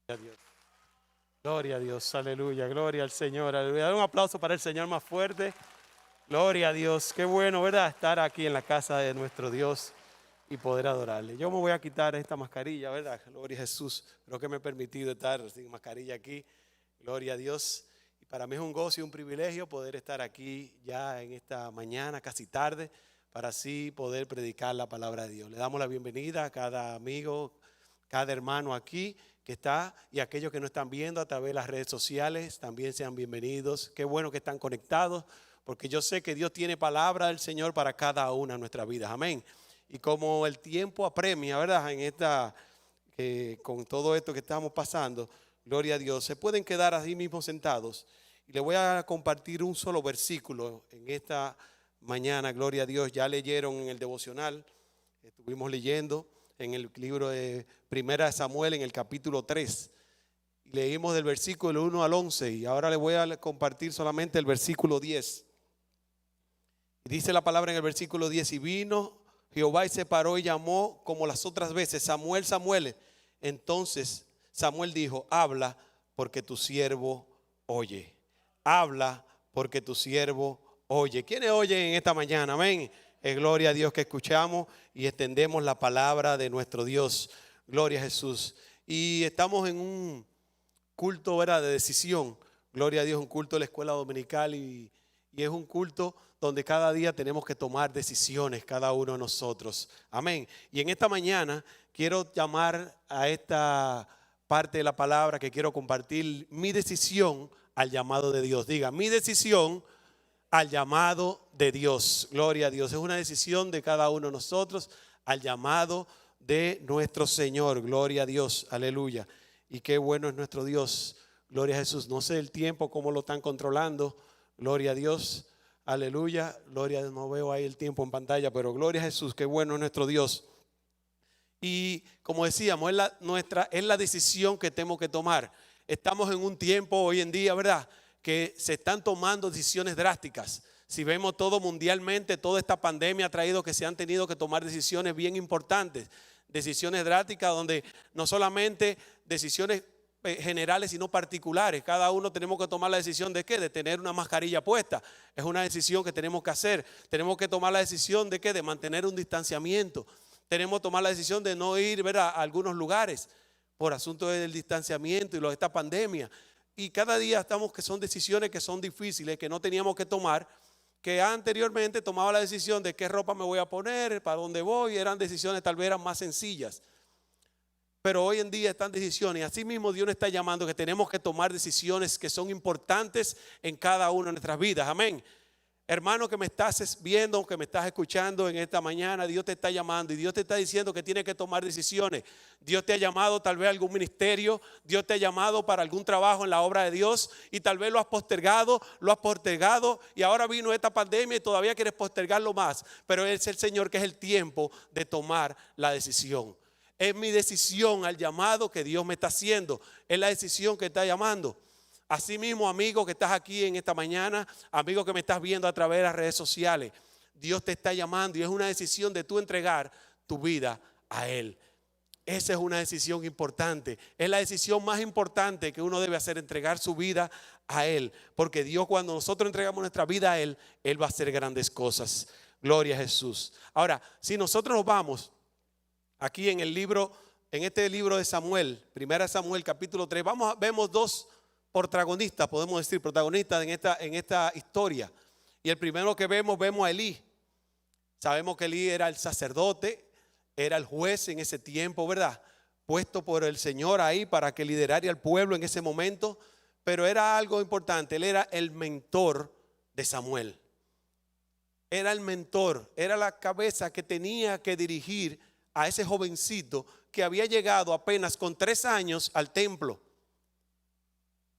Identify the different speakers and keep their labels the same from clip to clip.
Speaker 1: A Dios. Gloria a Dios, aleluya, gloria al Señor, aleluya. Dar un aplauso para el Señor más fuerte. Gloria a Dios, qué bueno, ¿verdad? Estar aquí en la casa de nuestro Dios y poder adorarle. Yo me voy a quitar esta mascarilla, ¿verdad? Gloria a Jesús. Creo que me he permitido estar sin mascarilla aquí. Gloria a Dios. Y para mí es un gozo y un privilegio poder estar aquí ya en esta mañana, casi tarde, para así poder predicar la palabra de Dios. Le damos la bienvenida a cada amigo, cada hermano aquí que está y aquellos que nos están viendo a través de las redes sociales, también sean bienvenidos. Qué bueno que están conectados, porque yo sé que Dios tiene palabra del Señor para cada una de nuestras vidas. Amén. Y como el tiempo apremia, ¿verdad? En esta, con todo esto que estamos pasando, gloria a Dios, se pueden quedar así mismos sentados. Y le voy a compartir un solo versículo en esta mañana, gloria a Dios. Ya leyeron en el devocional, estuvimos leyendo en el libro de Primera de Samuel en el capítulo 3. Leímos del versículo 1 al 11 y ahora le voy a compartir solamente el versículo 10. Dice la palabra en el versículo 10: y vino Jehová y se paró y llamó como las otras veces: Samuel, Samuel. Entonces Samuel dijo: habla, porque tu siervo oye. Habla, porque tu siervo oye. ¿Quiénes oyen en esta mañana? Amén. Gloria a Dios que escuchamos y extendemos la palabra de nuestro Dios. Gloria a Jesús. Y estamos en un culto, ¿verdad?, de decisión. Gloria a Dios, un culto de la escuela dominical y es un culto donde cada día tenemos que tomar decisiones, cada uno de nosotros. Amén. Y en esta mañana quiero llamar a esta parte de la palabra que quiero compartir: mi decisión al llamado de Dios. Diga: mi decisión al llamado de Dios. Gloria a Dios. Es una decisión de cada uno de nosotros al llamado de nuestro Señor. Gloria a Dios. Aleluya. Y qué bueno es nuestro Dios. Gloria a Jesús. No sé el tiempo, cómo lo están controlando. Gloria a Dios. Aleluya. Gloria, no veo ahí el tiempo en pantalla, pero gloria a Jesús. Qué bueno es nuestro Dios. Y como decíamos, es la decisión que tenemos que tomar. Estamos en un tiempo hoy en día, ¿verdad?, que se están tomando decisiones drásticas. Si vemos todo mundialmente, toda esta pandemia ha traído que se han tenido que tomar decisiones bien importantes, decisiones drásticas, donde no solamente decisiones generales sino particulares. Cada uno tenemos que tomar la decisión de ¿qué? De tener una mascarilla puesta. Es una decisión que tenemos que hacer. Tenemos que tomar la decisión de ¿qué? De mantener un distanciamiento. Tenemos que tomar la decisión de no ir, ¿verdad?, a algunos lugares por asunto del distanciamiento y de esta pandemia. Y cada día estamos que son decisiones que son difíciles, que no teníamos que tomar, que anteriormente tomaba la decisión de qué ropa me voy a poner, para dónde voy. Eran decisiones tal vez eran más sencillas. Pero hoy en día están decisiones, y así mismo Dios nos está llamando que tenemos que tomar decisiones que son importantes en cada una de nuestras vidas. Amén. Hermano que me estás viendo, que me estás escuchando en esta mañana, Dios te está llamando y Dios te está diciendo que tienes que tomar decisiones. Dios te ha llamado tal vez a algún ministerio, Dios te ha llamado para algún trabajo en la obra de Dios y tal vez lo has postergado y ahora vino esta pandemia y todavía quieres postergarlo más. Pero es el Señor que es el tiempo de tomar la decisión. Es mi decisión al llamado que Dios me está haciendo. Es la decisión que está llamando. Asimismo, amigo que estás aquí en esta mañana, amigo que me estás viendo a través de las redes sociales, Dios te está llamando y es una decisión de tú entregar tu vida a Él. Esa es una decisión importante. Es la decisión más importante que uno debe hacer: entregar su vida a Él. Porque Dios, cuando nosotros entregamos nuestra vida a Él, Él va a hacer grandes cosas. Gloria a Jesús. Ahora, si nosotros nos vamos aquí en el libro, en este libro de Samuel, Primera Samuel capítulo 3, vemos dos protagonistas, podemos decir protagonistas en esta historia. Y el primero que vemos a Elí. Sabemos que Elí era el sacerdote, era el juez en ese tiempo, ¿verdad?, puesto por el Señor ahí para que liderara al pueblo en ese momento. Pero era algo importante: él era el mentor de Samuel. Era el mentor, era la cabeza que tenía que dirigir a ese jovencito que había llegado apenas con 3 años al templo.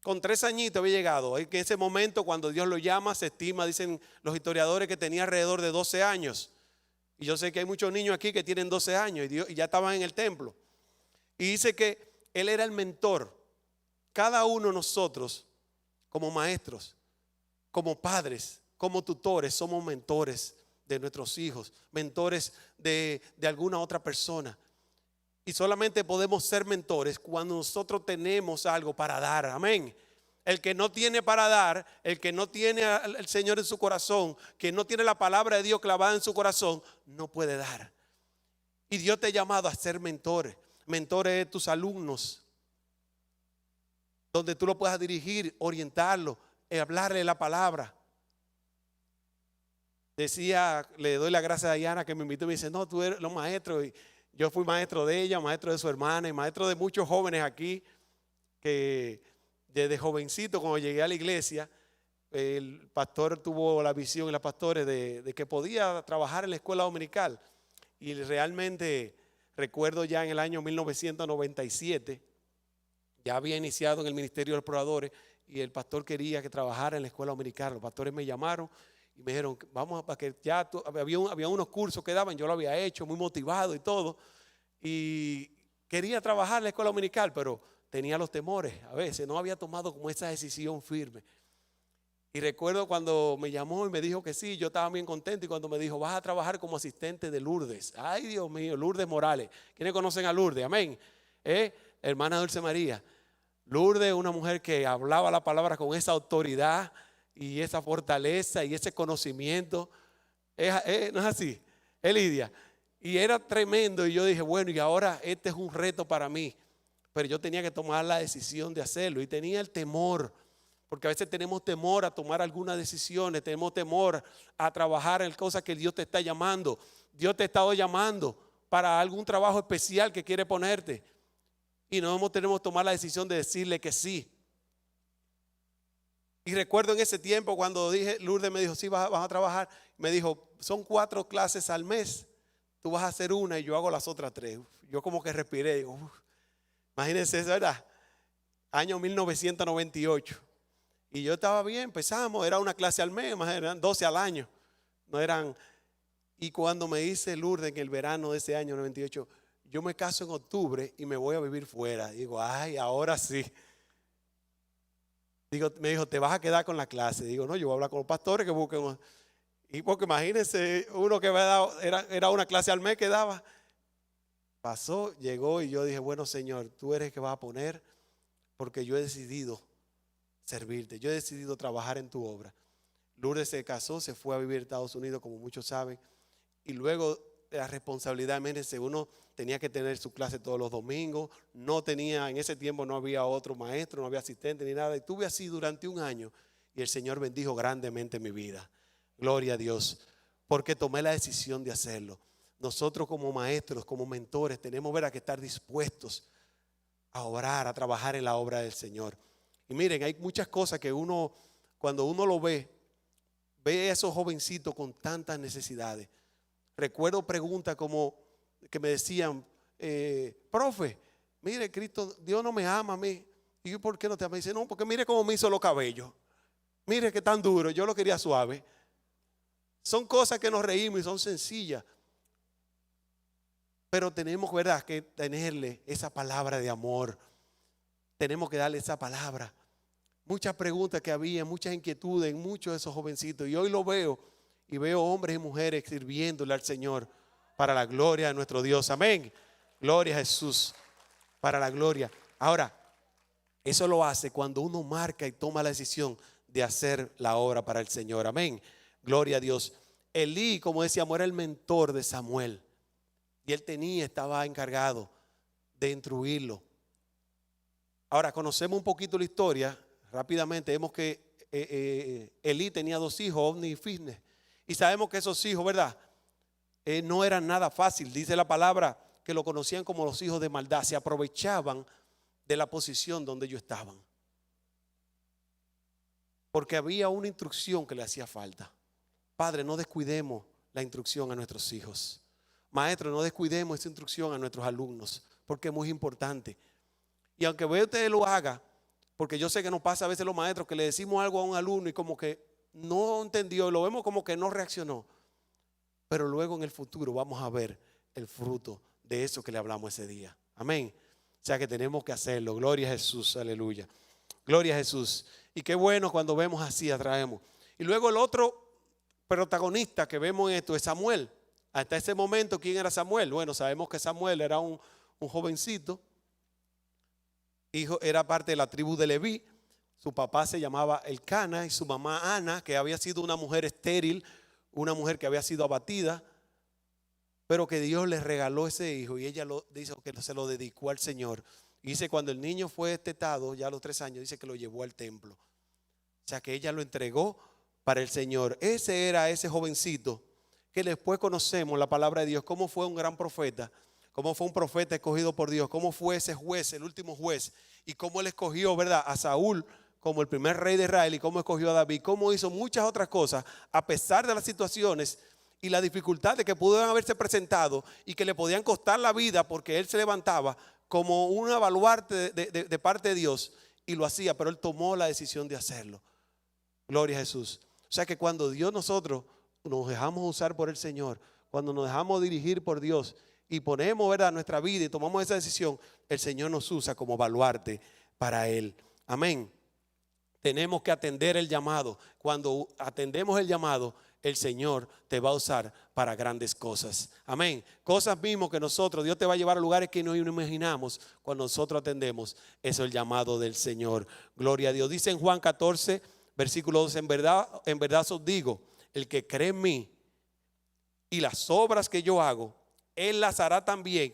Speaker 1: Con 3 añitos había llegado. En ese momento, cuando Dios lo llama, se estima, dicen los historiadores, que tenía alrededor de 12 años. Y yo sé que hay muchos niños aquí que tienen 12 años y ya estaban en el templo. Y dice que él era el mentor. Cada uno de nosotros, como maestros, como padres, como tutores, somos mentores de nuestros hijos, mentores de alguna otra persona. Y solamente podemos ser mentores cuando nosotros tenemos algo para dar. Amén. El que no tiene para dar, el que no tiene al Señor en su corazón, que no tiene la palabra de Dios clavada en su corazón, no puede dar. Y Dios te ha llamado a ser mentores. Mentores de tus alumnos, donde tú lo puedas dirigir, orientarlo, hablarle la palabra. Decía, le doy la gracia a Diana que me invitó y me dice, no, tú eres los maestros. Y yo fui maestro de ella, maestro de su hermana y maestro de muchos jóvenes aquí que desde jovencito, cuando llegué a la iglesia, el pastor tuvo la visión y los pastores de que podía trabajar en la escuela dominical. Y realmente recuerdo ya en el año 1997, ya había iniciado en el ministerio de los exploradores y el pastor quería que trabajara en la escuela dominical. Los pastores me llamaron y me dijeron, vamos a que ya había unos cursos que daban, yo lo había hecho, muy motivado y todo. Y quería trabajar en la escuela dominical, pero tenía los temores. A veces no había tomado como esa decisión firme. Y recuerdo cuando me llamó y me dijo que sí, yo estaba bien contento. Y cuando me dijo, vas a trabajar como asistente de Lourdes. Ay, Dios mío, Lourdes Morales. ¿Quiénes conocen a Lourdes? Amén. Hermana Dulce María. Lourdes, una mujer que hablaba la palabra con esa autoridad y esa fortaleza y ese conocimiento. No es así, es Lidia. Y era tremendo y yo dije, bueno, y ahora este es un reto para mí. Pero yo tenía que tomar la decisión de hacerlo y tenía el temor, porque a veces tenemos temor a tomar algunas decisiones, tenemos temor a trabajar en cosas que Dios te está llamando. Dios te ha estado llamando para algún trabajo especial que quiere ponerte y no tenemos que tomar la decisión de decirle que sí. Y recuerdo en ese tiempo cuando dije, Lourdes me dijo, sí, vas a trabajar. Me dijo, son 4 clases al mes, tú vas a hacer una y yo hago las otras 3. Yo como que respiré, digo, imagínense, ¿verdad? Año 1998. Y yo estaba bien, empezamos, era una clase al mes, más eran 12 al año. No eran. Y cuando me dice Lourdes en el verano de ese año 98, yo me caso en octubre y me voy a vivir fuera. Digo, ay, ahora sí. Me dijo, te vas a quedar con la clase. Digo, no, yo voy a hablar con los pastores que busquen. Y porque imagínense, uno que era una clase al mes que daba. Pasó, llegó y yo dije, bueno, Señor, tú eres el que vas a poner, porque yo he decidido servirte, yo he decidido trabajar en tu obra. Lourdes se casó, se fue a vivir a Estados Unidos, como muchos saben, y luego la responsabilidad, imagínense, uno tenía que tener su clase todos los domingos, no tenía, en ese tiempo no había otro maestro, no había asistente ni nada, y tuve así durante un año, y el Señor bendijo grandemente mi vida. Gloria a Dios, porque tomé la decisión de hacerlo. Nosotros como maestros, como mentores, tenemos que estar dispuestos a orar, a trabajar en la obra del Señor. Y miren, hay muchas cosas que uno, cuando uno lo ve a esos jovencitos con tantas necesidades. Recuerdo preguntas como que me decían, profe, mire, Cristo, Dios no me ama a mí. ¿Y yo, por qué no te ama? Me dice, no, porque mire cómo me hizo los cabellos. Mire que tan duro, yo lo quería suave. Son cosas que nos reímos y son sencillas. Pero tenemos, ¿verdad?, que tenerle esa palabra de amor. Tenemos que darle esa palabra. Muchas preguntas que había, muchas inquietudes en muchos de esos jovencitos. Y hoy lo veo y veo hombres y mujeres sirviéndole al Señor para la gloria de nuestro Dios. Amén. Gloria a Jesús. Para la gloria. Ahora, eso lo hace cuando uno marca y toma la decisión de hacer la obra para el Señor. Amén. Gloria a Dios. Elí, como decíamos, era el mentor de Samuel. Y él estaba encargado de instruirlo. Ahora conocemos un poquito la historia. Rápidamente vemos que Elí tenía 2 hijos, Ofni y Finees. Y sabemos que esos hijos, ¿verdad?, no eran nada fácil. Dice la palabra que lo conocían como los hijos de maldad. Se aprovechaban de la posición donde ellos estaban. Porque había una instrucción que le hacía falta. Padre, no descuidemos la instrucción a nuestros hijos. Maestro, no descuidemos esa instrucción a nuestros alumnos, porque es muy importante. Y aunque usted lo haga, porque yo sé que nos pasa a veces los maestros que le decimos algo a un alumno y como que no entendió, lo vemos como que no reaccionó. Pero luego en el futuro vamos a ver el fruto de eso que le hablamos ese día. Amén. O sea que tenemos que hacerlo. Gloria a Jesús, aleluya. Gloria a Jesús. Y qué bueno cuando vemos así, atraemos. Y luego el otro protagonista que vemos en esto es Samuel. Hasta ese momento, ¿quién era Samuel? Bueno, sabemos que Samuel era un un jovencito, hijo, era parte de la tribu de Leví. Su papá se llamaba Elcana y su mamá Ana, que había sido una mujer estéril, una mujer que había sido abatida, pero que Dios le regaló ese hijo y ella dice que se lo dedicó al Señor. Y dice, cuando el niño fue destetado, ya a los 3 años, dice que lo llevó al templo. O sea que ella lo entregó para el Señor. Ese era ese jovencito que después conocemos la palabra de Dios, cómo fue un gran profeta, cómo fue un profeta escogido por Dios, cómo fue ese juez, el último juez, y cómo él escogió, ¿verdad?, a Saúl como el primer rey de Israel, y cómo escogió a David, cómo hizo muchas otras cosas a pesar de las situaciones y las dificultades que pudieron haberse presentado y que le podían costar la vida, porque él se levantaba como un baluarte de parte de Dios y lo hacía, pero él tomó la decisión de hacerlo. Gloria a Jesús. O sea que cuando nosotros nos dejamos usar por el Señor, cuando nos dejamos dirigir por Dios y ponemos, ¿verdad?, nuestra vida y tomamos esa decisión, el Señor nos usa como baluarte para Él. Amén. Tenemos que atender el llamado. Cuando atendemos el llamado, el Señor te va a usar para grandes cosas. Amén. Cosas mismo que nosotros, Dios te va a llevar a lugares que no imaginamos cuando nosotros atendemos. Eso es el llamado del Señor. Gloria a Dios. Dice en Juan 14, versículo 12, en verdad os digo, el que cree en mí y las obras que yo hago, Él las hará también,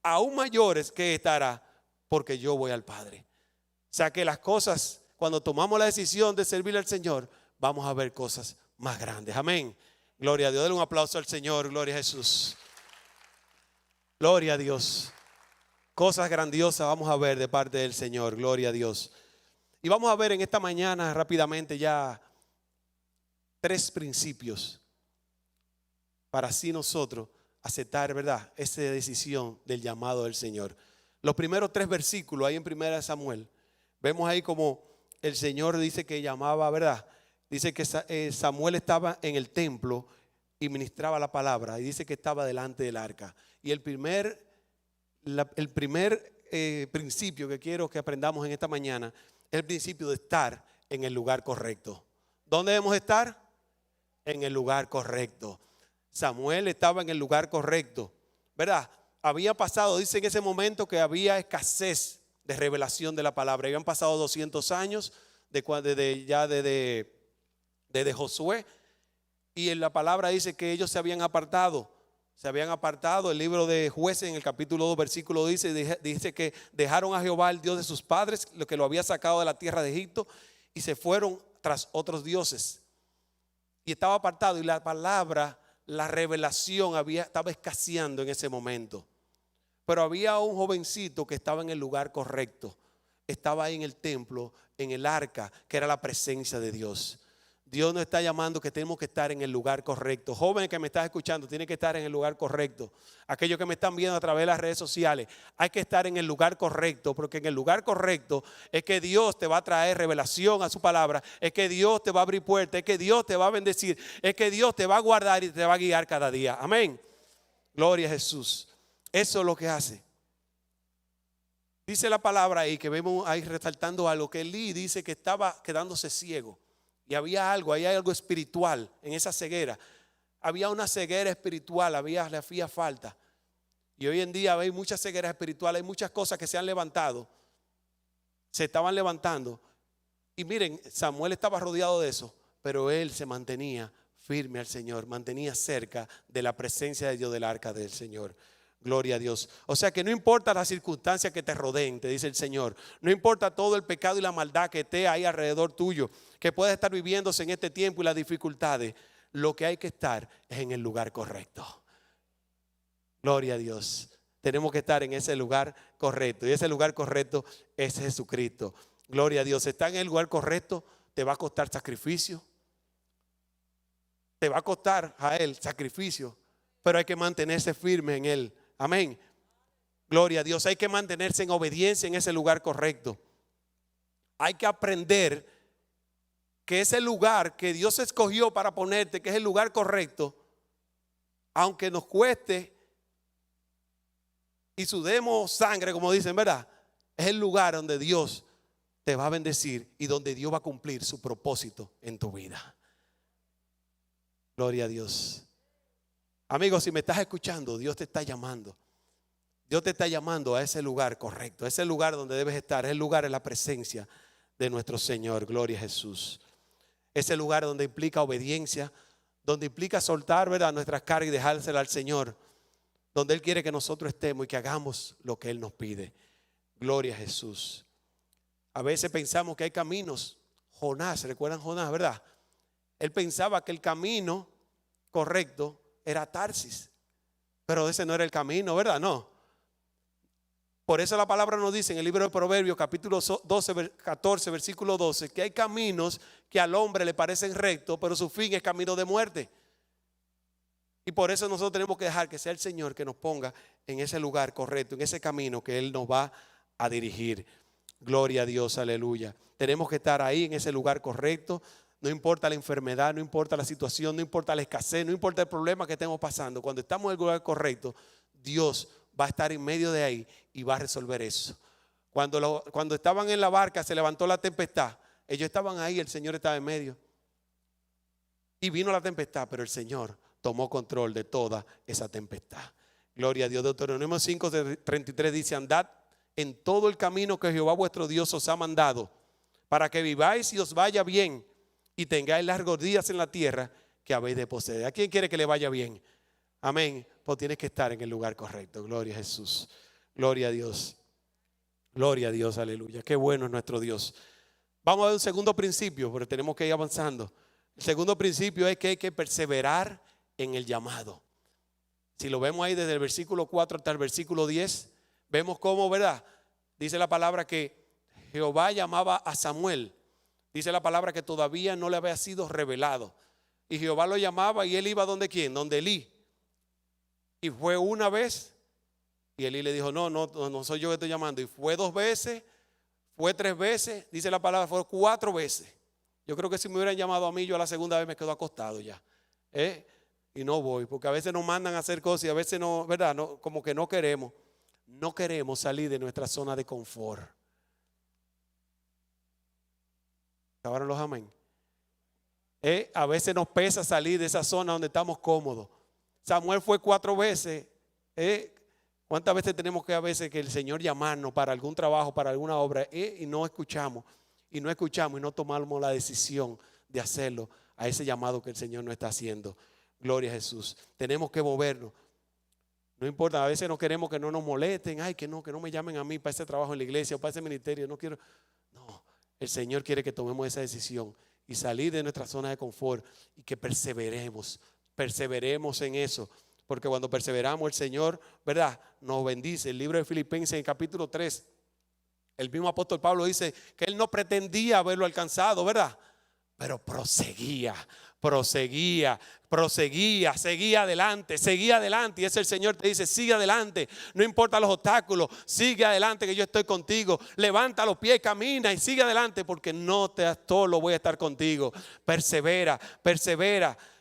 Speaker 1: aún mayores que esta hará, porque yo voy al Padre. O sea que las cosas, cuando tomamos la decisión de servir al Señor, vamos a ver cosas más grandes. Amén. Gloria a Dios. Denle un aplauso al Señor. Gloria a Jesús. Gloria a Dios. Cosas grandiosas vamos a ver de parte del Señor. Gloria a Dios. Y vamos a ver en esta mañana rápidamente ya 3 principios para así nosotros aceptar, ¿verdad?, esa decisión del llamado del Señor. Los primeros 3 versículos ahí en 1 Samuel, vemos ahí como el Señor dice que llamaba, ¿verdad? Dice que Samuel estaba en el templo y ministraba la palabra, y dice que estaba delante del arca. Y el primer principio que quiero que aprendamos en esta mañana es el principio de estar en el lugar correcto. ¿Dónde debemos estar? En el lugar correcto. Samuel estaba en el lugar correcto, ¿verdad? Había pasado, dice en ese momento que había escasez de revelación de la palabra. Habían pasado 200 años desde Josué, y en la palabra dice que ellos se habían apartado. El libro de Jueces en el capítulo 2 versículo dice que dejaron a Jehová, el Dios de sus padres, lo que lo había sacado de la tierra de Egipto, y se fueron tras otros dioses. Y estaba apartado, y la palabra, la revelación estaba escaseando en ese momento. Pero había un jovencito que estaba en el lugar correcto. Estaba ahí en el templo, en el arca, que era la presencia de Dios. Dios nos está llamando que tenemos que estar en el lugar correcto. Jóvenes que me estás escuchando, tienen que estar en el lugar correcto. Aquellos que me están viendo a través de las redes sociales, hay que estar en el lugar correcto, porque en el lugar correcto es que Dios te va a traer revelación a su palabra, es que Dios te va a abrir puertas, es que Dios te va a bendecir, es que Dios te va a guardar y te va a guiar cada día. Amén. Gloria a Jesús. Eso es lo que hace. Dice la palabra ahí, que vemos ahí resaltando algo, que Elí dice que estaba quedándose ciego. Y había algo espiritual en esa ceguera. Había una ceguera espiritual, le hacía falta. Y hoy en día hay muchas cegueras espirituales, hay muchas cosas que se han levantado. Se estaban levantando. Y miren, Samuel estaba rodeado de eso, pero él se mantenía firme al Señor, mantenía cerca de la presencia de Dios, del arca del Señor. Gloria a Dios. O sea que no importa las circunstancias que te rodeen, te dice el Señor. No importa todo el pecado y la maldad que esté ahí alrededor tuyo, que puedas estar viviéndose en este tiempo y las dificultades. Lo que hay que estar es en el lugar correcto. Gloria a Dios. Tenemos que estar en ese lugar correcto. Y ese lugar correcto es Jesucristo. Gloria a Dios. Estar en el lugar correcto te va a costar sacrificio. Te va a costar a Él sacrificio. Pero hay que mantenerse firme en Él. Amén. Gloria a Dios. Hay que mantenerse en obediencia en ese lugar correcto. Hay que aprender que ese lugar que Dios escogió para ponerte, que es el lugar correcto, aunque nos cueste y sudemos sangre, como dicen, ¿verdad? Es el lugar donde Dios te va a bendecir y donde Dios va a cumplir su propósito en tu vida. Gloria a Dios. Amigos, si me estás escuchando, Dios te está llamando. Dios te está llamando a ese lugar correcto, a ese lugar donde debes estar. El lugar es la presencia de nuestro Señor. Gloria a Jesús. Ese lugar donde implica obediencia, donde implica soltar, ¿verdad?, nuestras cargas y dejársela al Señor. Donde Él quiere que nosotros estemos y que hagamos lo que Él nos pide. Gloria a Jesús. A veces pensamos que hay caminos. Jonás, ¿recuerdan Jonás, verdad? Él pensaba que el camino correcto era Tarsis. Pero ese no era el camino, ¿verdad? No. Por eso la palabra nos dice en el libro de Proverbios, capítulo 14, versículo 12, que hay caminos que al hombre le parecen rectos, pero su fin es camino de muerte. Y por eso nosotros tenemos que dejar que sea el Señor que nos ponga en ese lugar correcto, en ese camino que Él nos va a dirigir. Gloria a Dios, aleluya. Tenemos que estar ahí en ese lugar correcto. No importa la enfermedad, no importa la situación, no importa la escasez, no importa el problema que estemos pasando. Cuando estamos en el lugar correcto, Dios va a estar en medio de ahí y va a resolver eso. Cuando estaban en la barca, se levantó la tempestad. Ellos estaban ahí, el Señor estaba en medio. Y vino la tempestad, pero el Señor tomó control de toda esa tempestad. Gloria a Dios. Deuteronomio 5:33 dice: andad en todo el camino que Jehová vuestro Dios os ha mandado, para que viváis y os vaya bien, y tengáis largos días en la tierra que habéis de poseer. ¿A quién quiere que le vaya bien? Amén. Pues tienes que estar en el lugar correcto. Gloria a Jesús. Gloria a Dios. Gloria a Dios, aleluya. Qué bueno es nuestro Dios. Vamos a ver un segundo principio, pero tenemos que ir avanzando. El segundo principio es que hay que perseverar en el llamado. Si lo vemos ahí desde el versículo 4 hasta el versículo 10, vemos cómo, ¿verdad? Dice la palabra que Jehová llamaba a Samuel. Dice la palabra que todavía no le había sido revelado. Y Jehová lo llamaba y él iba ¿donde quién? Donde Elí. Y fue una vez y Elí le dijo: no soy yo que estoy llamando. Y fue 2 veces, fue 3 veces, dice la palabra, fue 4 veces. Yo creo que si me hubieran llamado a mí, yo a la segunda vez me quedo acostado ya. Y no voy, porque a veces nos mandan a hacer cosas y a veces no, ¿verdad? No, como que no queremos. No queremos salir de nuestra zona de confort. ¿Acabaron los amén? A veces nos pesa salir de esa zona donde estamos cómodos. Samuel fue 4 veces. ¿Cuántas veces tenemos que a veces que el Señor llamarnos para algún trabajo, para alguna obra, y no escuchamos y no tomamos la decisión de hacerlo a ese llamado que el Señor nos está haciendo? Gloria a Jesús. Tenemos que movernos. No importa, a veces no queremos que no nos molesten. Ay, que no me llamen a mí para ese trabajo en la iglesia o para ese ministerio. No quiero. No, el Señor quiere que tomemos esa decisión y salir de nuestra zona de confort y que perseveremos en eso. Porque cuando perseveramos, el Señor, ¿verdad?, nos bendice. El libro de Filipenses, en capítulo 3, el mismo apóstol Pablo dice que él no pretendía haberlo alcanzado, ¿verdad? Pero seguía adelante. Y ese el Señor te dice: sigue adelante, no importa los obstáculos, sigue adelante que yo estoy contigo. Levanta los pies, camina y sigue adelante, porque no te solo, voy a estar contigo. Persevera.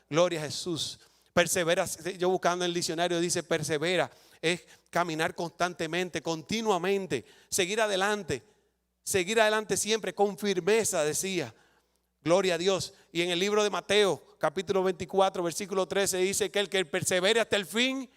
Speaker 1: Gloria a Jesús. Persevera, yo buscando en el diccionario dice persevera, es caminar constantemente, continuamente, seguir adelante siempre con firmeza, decía. Gloria a Dios. Y en el libro de Mateo, capítulo 24, versículo 13, dice que el que persevere hasta el fin,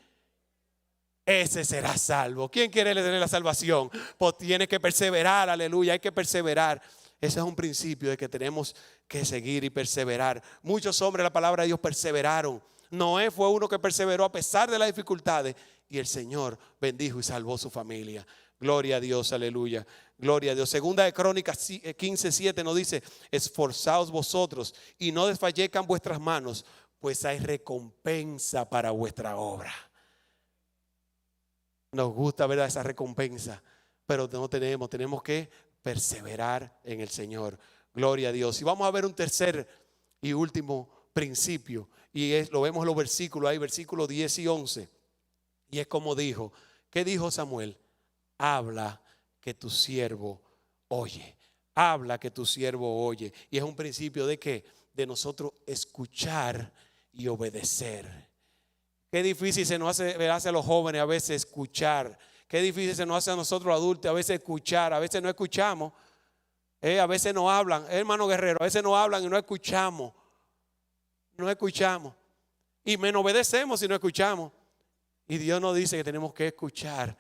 Speaker 1: ese será salvo. ¿Quién quiere tener la salvación? Pues tiene que perseverar, aleluya, hay que perseverar. Ese es un principio de que tenemos que seguir y perseverar. Muchos hombres de la palabra de Dios perseveraron. Noé fue uno que perseveró a pesar de las dificultades y el Señor bendijo y salvó su familia. Gloria a Dios, aleluya. Gloria a Dios. Segunda de Crónicas 15:7 nos dice: esforzaos vosotros y no desfallezcan vuestras manos, pues hay recompensa para vuestra obra. Nos gusta, ¿verdad?, esa recompensa, pero tenemos que perseverar en el Señor. Gloria a Dios. Y vamos a ver un tercer y último principio, y lo vemos en los versículos, ahí versículos 10 y 11. Y es como dijo, ¿qué dijo Samuel? Habla que tu siervo oye. Habla que tu siervo oye. Y es un principio de ¿qué? De nosotros escuchar y obedecer. Qué difícil se nos hace a los jóvenes a veces escuchar. Qué difícil se nos hace a nosotros los adultos a veces escuchar. A veces no escuchamos. A veces no hablan. Hermano Guerrero, a veces no hablan y no escuchamos. No escuchamos. Y menos obedecemos si no escuchamos. Y Dios nos dice que tenemos que escuchar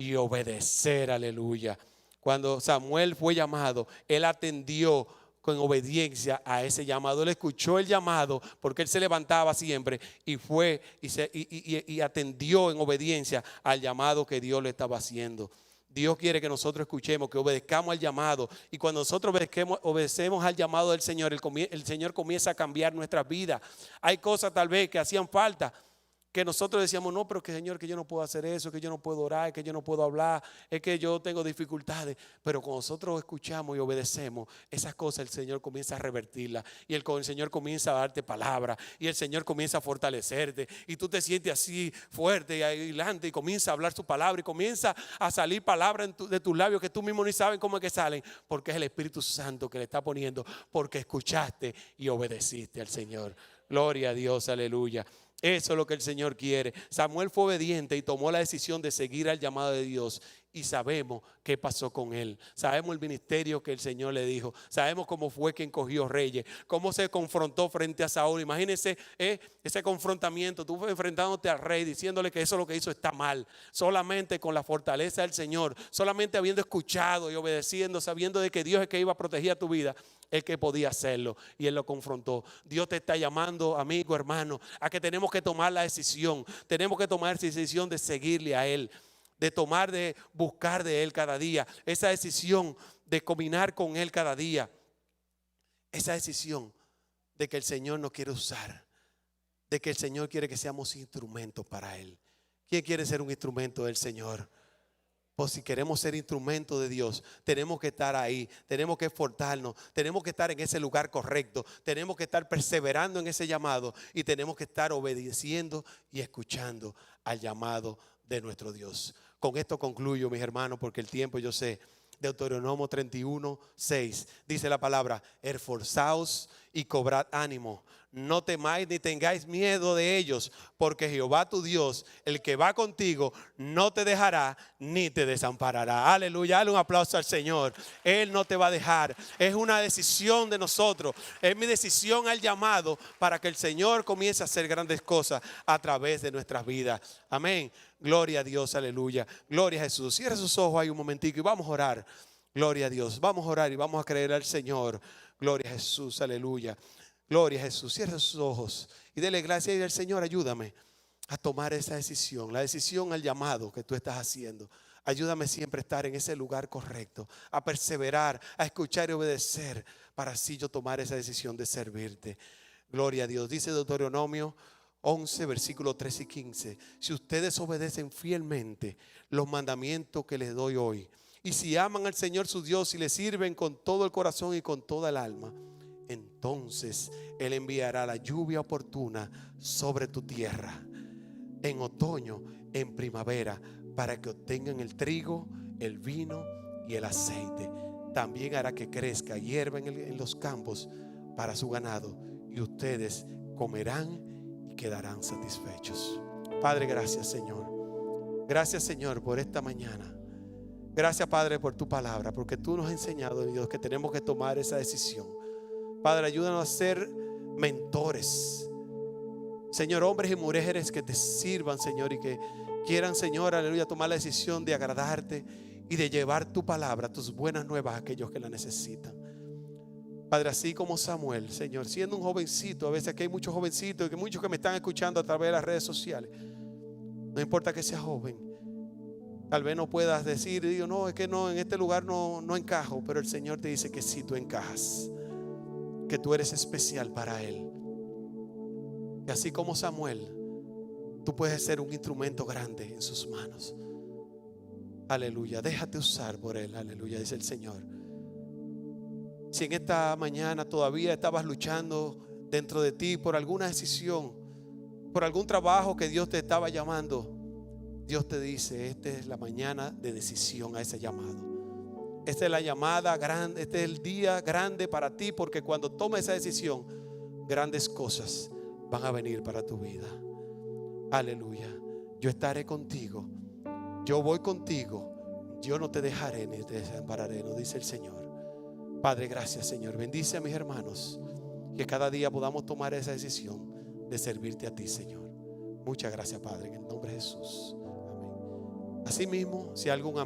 Speaker 1: y obedecer, aleluya. Cuando Samuel fue llamado, él atendió con obediencia a ese llamado. Él escuchó el llamado porque él se levantaba siempre y fue y atendió en obediencia al llamado que Dios le estaba haciendo. Dios quiere que nosotros escuchemos, que obedezcamos al llamado. Y cuando nosotros obedecemos al llamado del Señor, el Señor comienza a cambiar nuestras vidas. Hay cosas tal vez que hacían falta, que nosotros decíamos, no, pero que Señor, que yo no puedo hacer eso, que yo no puedo orar, que yo no puedo hablar, es que yo tengo dificultades. Pero cuando nosotros escuchamos y obedecemos esas cosas, el Señor comienza a revertirlas. Y el Señor comienza a darte palabra. Y el Señor comienza a fortalecerte. Y tú te sientes así fuerte y adelante y comienza a hablar su palabra. Y comienza a salir palabras de tus labios que tú mismo ni sabes cómo es que salen. Porque es el Espíritu Santo que le está poniendo. Porque escuchaste y obedeciste al Señor. Gloria a Dios, aleluya. Eso es lo que el Señor quiere. Samuel fue obediente y tomó la decisión de seguir al llamado de Dios. Y sabemos qué pasó con él. Sabemos el ministerio que el Señor le dijo. Sabemos cómo fue que encogió reyes. Cómo se confrontó frente a Saúl. Imagínense ese confrontamiento. Tú enfrentándote al rey diciéndole que eso lo que hizo está mal. Solamente con la fortaleza del Señor. Solamente habiendo escuchado y obedeciendo. Sabiendo de que Dios es que iba a proteger tu vida. El que podía hacerlo y él lo confrontó. Dios te está llamando, amigo, hermano, a que tenemos que tomar la decisión. Tenemos que tomar esa decisión de seguirle a él, de buscar de él cada día. Esa decisión de caminar con él cada día. Esa decisión de que el Señor nos quiere usar, de que el Señor quiere que seamos instrumentos para él. ¿Quién quiere ser un instrumento del Señor? Pues si queremos ser instrumento de Dios, tenemos que estar ahí, tenemos que esforzarnos, tenemos que estar en ese lugar correcto, tenemos que estar perseverando en ese llamado y tenemos que estar obedeciendo y escuchando al llamado de nuestro Dios. Con esto concluyo, mis hermanos, porque el tiempo, yo sé. Deuteronomio 31:6 dice la palabra: esforzaos y cobrad ánimo, no temáis ni tengáis miedo de ellos, porque Jehová tu Dios, el que va contigo, no te dejará ni te desamparará. Aleluya, dale un aplauso al Señor. Él no te va a dejar. Es una decisión de nosotros. Es mi decisión al llamado para que el Señor comience a hacer grandes cosas a través de nuestras vidas. Amén. Gloria a Dios, aleluya. Gloria a Jesús. Cierra sus ojos ahí un momentico y vamos a orar. Gloria a Dios. Vamos a orar y vamos a creer al Señor. Gloria a Jesús, aleluya. Gloria a Jesús. Cierra sus ojos y dele gracias y dile: Señor, ayúdame a tomar esa decisión, la decisión al llamado que tú estás haciendo. Ayúdame siempre a estar en ese lugar correcto, a perseverar, a escuchar y obedecer, para así yo tomar esa decisión de servirte. Gloria a Dios. Dice Deuteronomio 11, versículos 13 y 15. Si ustedes obedecen fielmente los mandamientos que les doy hoy, y si aman al Señor su Dios y le sirven con todo el corazón y con toda el alma, entonces Él enviará la lluvia oportuna sobre tu tierra, en otoño, en primavera, para que obtengan el trigo, el vino y el aceite. También hará que crezca hierba en los campos para su ganado, y ustedes comerán y quedarán satisfechos. Padre, gracias, Señor. Gracias, Señor, por esta mañana. Gracias, Padre, por tu palabra, porque tú nos has enseñado, Dios, que tenemos que tomar esa decisión. Padre, ayúdanos a ser mentores, Señor, hombres y mujeres que te sirvan, Señor, y que quieran, Señor, aleluya, tomar la decisión de agradarte y de llevar tu palabra, tus buenas nuevas a aquellos que la necesitan. Padre, así como Samuel, Señor, siendo un jovencito, a veces aquí hay muchos jovencitos y que muchos que me están escuchando a través de las redes sociales. No importa que seas joven, tal vez no puedas decir, digo, no, es que no, en este lugar no encajo, pero el Señor te dice que sí, tú encajas, que tú eres especial para Él. Y así como Samuel, tú puedes ser un instrumento grande en sus manos. Aleluya, déjate usar por Él, aleluya, dice el Señor. Si en esta mañana todavía estabas luchando dentro de ti por alguna decisión, por algún trabajo que Dios te estaba llamando, Dios te dice: esta es la mañana de decisión a ese llamado. Esta es la llamada grande, este es el día grande para ti, porque cuando tomes esa decisión, grandes cosas van a venir para tu vida. Aleluya. Yo estaré contigo, yo voy contigo, yo no te dejaré ni te desampararé, nos dice el Señor. Padre, gracias, Señor. Bendice a mis hermanos, que cada día podamos tomar esa decisión de servirte a ti, Señor. Muchas gracias, Padre, en el nombre de Jesús. Amén. Asimismo, si algún